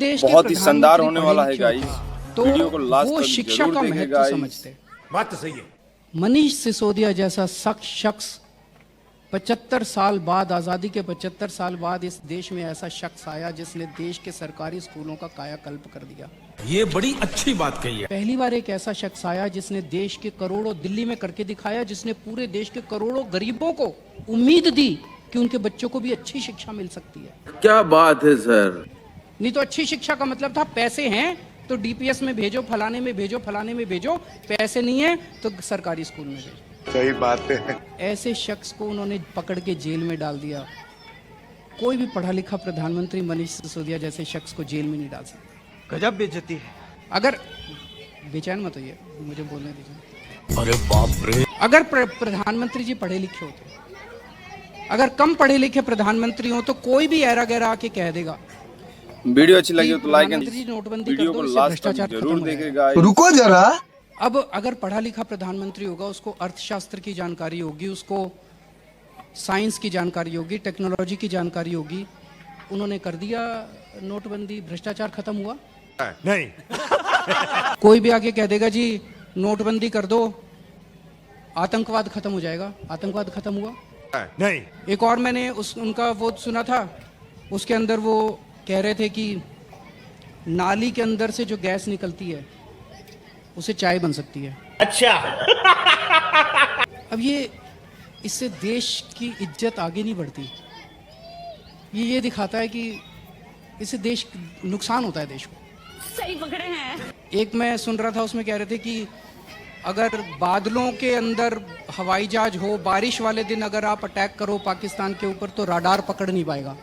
देश के बहुत ही शानदार होने प्रधानमंत्री वाला है पढ़े गाइस। लिखे होते, तो वीडियो को लास्ट वो तक शिक्षा जरूर का देखें महत्व गाइस। समझते। बात तो सही है। मनीष सिसोदिया जैसा शख्स 75 साल बाद, आजादी के 75 साल बाद इस देश में ऐसा शख्स आया जिसने देश के सरकारी स्कूलों का कायाकल्प कर दिया। ये बड़ी अच्छी बात कही है। पहली बार एक ऐसा शख्स आया जिसने देश के करोड़ों, दिल्ली में करके दिखाया, जिसने पूरे देश के करोड़ों गरीबों को उम्मीद दी कि उनके बच्चों को भी अच्छी शिक्षा मिल सकती है। क्या बात है सर। नहीं तो अच्छी शिक्षा का मतलब था पैसे हैं तो डीपीएस में भेजो, फलाने में भेजो, फलाने में भेजो, पैसे नहीं है तो सरकारी स्कूल में भेजो। सही बात है। ऐसे शख्स को उन्होंने पकड़ के जेल में डाल दिया। कोई भी पढ़ा लिखा प्रधानमंत्री मनीष सिसोदिया जैसे शख्स को जेल में नहीं डाल सकता। गजब बेइज्जती है। अगर बेचैन मत होइए, मुझे बोलने दीजिए। अरे बाप रे। अगर प्रधानमंत्री जी पढ़े लिखे होते, अगर कम पढ़े लिखे प्रधानमंत्री हो तो कोई भी ऐरा गैरा आके कह देगा वीडियो अच्छी लगी हो तो लाइक एंड प्रधानमंत्री जी नोटबंदी वीडियो कर को दो, इससे लास्ट भ्रष्टाचार तक खत्म जरूर हो जाएगा। देखें गाइस। रुको जरा। अब अगर पढ़ा लिखा प्रधानमंत्री होगा, उसको अर्थशास्त्र की जानकारी होगी, उसको साइंस की जानकारी होगी, टेक्नोलॉजी की जानकारी होगी। उन्होंने कर दिया नोटबंदी, भ्रष्टाचार खत्म हुआ? नहीं। कोई भी आके कह देगा जी नोटबंदी कर दो, आतंकवाद खत्म हो जाएगा। आतंकवाद खत्म हुआ? नहीं। एक और मैंने उनका वो सुना था, उसके अंदर वो कह रहे थे कि नाली के अंदर से जो गैस निकलती है उसे चाय बन सकती है। अच्छा। अब ये, इससे देश की इज्जत आगे नहीं बढ़ती। ये दिखाता है कि इससे देश नुकसान होता है देश को। सही पकड़े हैं। एक मैं सुन रहा था, उसमें कह रहे थे कि अगर बादलों के अंदर हवाई जहाज हो, बारिश वाले दिन अगर आप अटैक करो पाकिस्तान के ऊपर तो राडार पकड़ नहीं पाएगा।